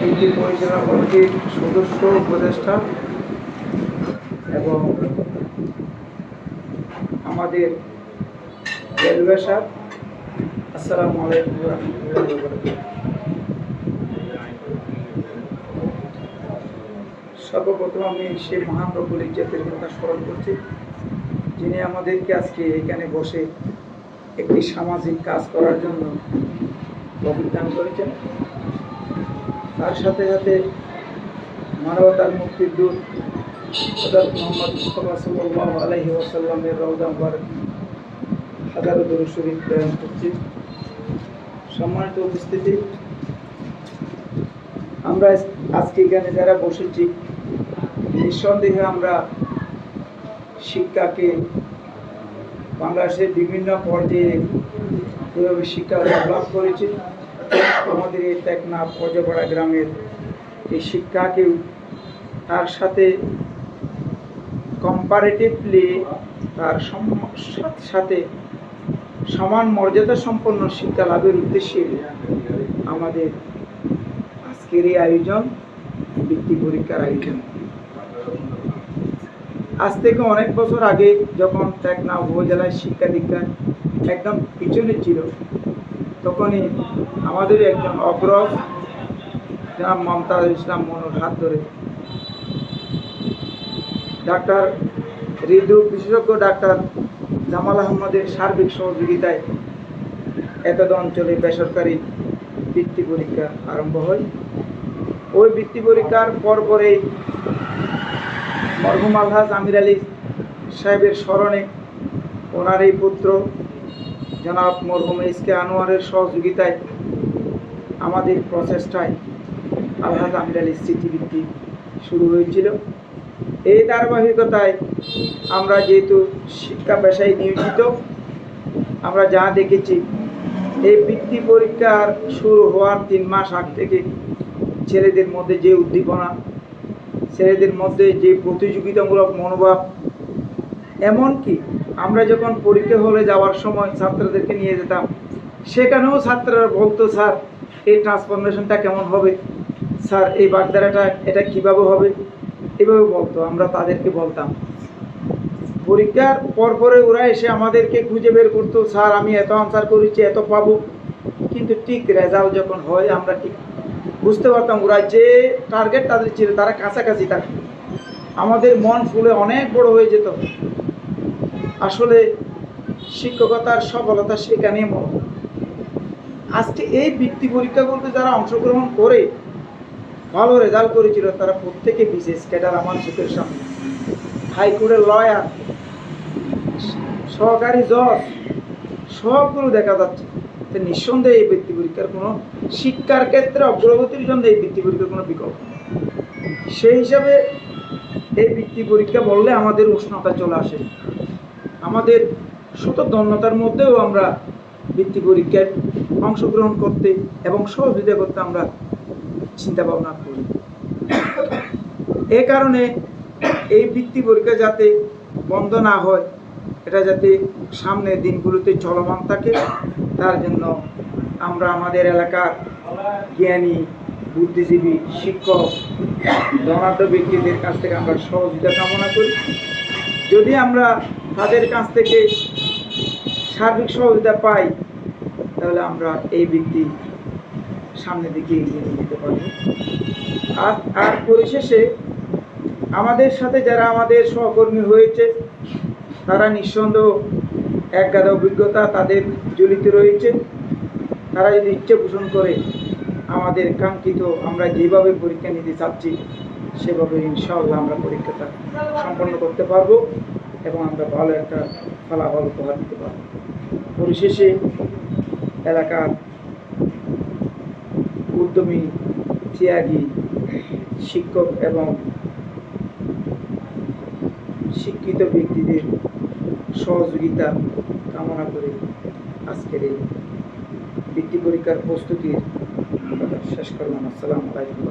এটি পরিচালনা কমিটির সদস্য উপদেষ্টা এবং আমাদের রেলওয়ে সাহেব, আসসালামু আলাইকুম ওয়া রাহমাতুল্লাহি ওয়া বারাকাতুহু। সর্বপ্রথম আমি সেই মহান রব্বুল ইজ্জতের কথা স্মরণ করছি, যিনি আমাদেরকে আজকে এখানে বসে একটি সামাজিক কাজ করার জন্য তৌফিক দান করেছেন। তার সাথে সাথে মানবতার মুক্তির দূত হযরত মুহাম্মদ মুস্তাফা সাল্লাল্লাহু আলাইহি ওয়াসাল্লামের রওজা মুবারক হাজারো দরুদ শরীফ প্রেরণ করছি। সম্মানিত উপস্থিতি, আমরা আজকে এখানে যারা বসেছি, নিঃসন্দেহে আমরা শিক্ষাকে বাংলাদেশের বিভিন্ন পর্যায়ে যেভাবে শিক্ষা লাভ করেছি, আমাদের এই টেকনাফ অজপাড়া গ্রামের এই শিক্ষাকেও তার সাথে কম্পারেটিভলি তার সাথে সমান মর্যাদা সম্পন্ন শিক্ষা লাভের উদ্দেশ্যে আমাদের আজকের এই আয়োজন, বৃত্তি পরীক্ষার আয়োজন। আজ থেকে অনেক বছর আগে যখন টেকনাফ উপজেলায় শিক্ষা দীক্ষা একদম পিছনে ছিল, তখনই আমাদের একজন অগ্রজ জনাব মমতাজ ইসলাম মনুর হাত ধরে ডাক্তার হৃদরোগ বিশেষজ্ঞ ডাক্তার জামাল আহমদের সার্বিক সহযোগিতায় এতদ অঞ্চলে বেসরকারি বৃত্তি পরীক্ষা আরম্ভ হয়। ওই বৃত্তি পরীক্ষার পরপরেই মরহুম আলহাজ আমির আলী সাহেবের স্মরণে ওনার এই পুত্র জনাব মরহুম এসকে আনোয়ারের সহযোগিতায় আমাদের প্রচেষ্টায় আলহাজ আমির আলী স্মৃতিবৃত্তি শুরু হয়েছিল। এই ধারাবাহিকতায় আমরা যেহেতু শিক্ষা পেশায় নিয়োজিত, আমরা যা দেখেছি এই বৃত্তি পরীক্ষার শুরু হওয়ার 3 মাস আগ থেকে ছেলেদের মধ্যে যে উদ্দীপনা, ছেলেদের মধ্যে যে প্রতিযোগিতামূলক মনোভাব, এমনকি আমরা যখন পরীক্ষা হলে যাওয়ার সময় ছাত্রদেরকে নিয়ে যেতাম, সেখানেও ছাত্ররা বলতো, স্যার এই ট্রান্সফরমেশনটা কেমন হবে, স্যার এই বাগধারাটা এটা কিভাবে হবে, এভাবে বলতো। আমরা তাদেরকে বলতাম। পরীক্ষার পরপরে ওরা এসে আমাদেরকে খুঁজে বের করতো, স্যার আমি এত আনসার করেছি, এত পাবো। কিন্তু ঠিক রেজাল্ট যখন হয় আমরা ঠিক বুঝতে পারতাম ওরা যে টার্গেট তাদের ছিল তারা কাছাকাছি থাকতো। আমাদের মন ফুলে অনেক বড় হয়ে যেত। আসলে শিক্ষকতার সফলতা সেখানেই মন। আজকে এই বৃত্তি পরীক্ষাগুলোতে যারা অংশগ্রহণ করে ভালো রেজাল্ট করেছিল, তারা প্রত্যেকে বিশেষ ক্যাডার আমার চোখের সামনে। হাইকোর্টের লয়ার, সহকারী জজ, সবগুলো দেখা যাচ্ছে। তো নিঃসন্দেহে এই বৃত্তি পরীক্ষার কোনো শিক্ষার ক্ষেত্রে অগ্রগতির জন্য এই বৃত্তি পরীক্ষার কোনো বিকল্প নেই। সেই হিসাবে এই বৃত্তি পরীক্ষা বললে আমাদের উষ্ণতা চলে আসে। আমাদের শত দন্যতার মধ্যেও আমরা বৃত্তি পরীক্ষায় অংশগ্রহণ করতে এবং সহযোগিতা করতে আমরা চিন্তা ভাবনা করি। এ কারণে এই বৃত্তি পরীক্ষা যাতে বন্ধ না হয়, এটা যাতে সামনের দিনগুলোতে চলমান থাকে, তার জন্য আমরা আমাদের এলাকার জ্ঞানী, বুদ্ধিজীবী, শিক্ষক, ধনাঢ্য ব্যক্তিদের কাছ থেকে আমরা সহযোগিতা কামনা করি। যদি আমরা তাদের কাছ থেকে সার্বিক সহযোগিতা পাই, তাহলে আমরা এই বৃত্তি সামনের দিকে এগিয়ে নিয়ে যেতে পারব। আর পরিশেষে আমাদের সাথে যারা আমাদের সহকর্মী হয়েছে, তারা নিঃসন্দেহ এক গাদা অভিজ্ঞতা তাদের জড়িত রয়েছে। তারা যদি ইচ্ছে পোষণ করে আমাদের কাঙ্ক্ষিত আমরা যেভাবে পরীক্ষা নিতে চাচ্ছি, সেভাবে ইনশাআল্লাহ আমরা পরীক্ষাটা সম্পন্ন করতে পারবো এবং আমরা ভালো একটা ফলাফল উপহার দিতে পারব। পরিশেষে এলাকার উদ্যমী, ত্যাগী শিক্ষক এবং শিক্ষিত ব্যক্তিদের সহযোগিতা কামনা করে আজকের এই বৃত্তি পরীক্ষার প্রস্তুতির শেষ করলাম। আসসালামু আলাইকুম।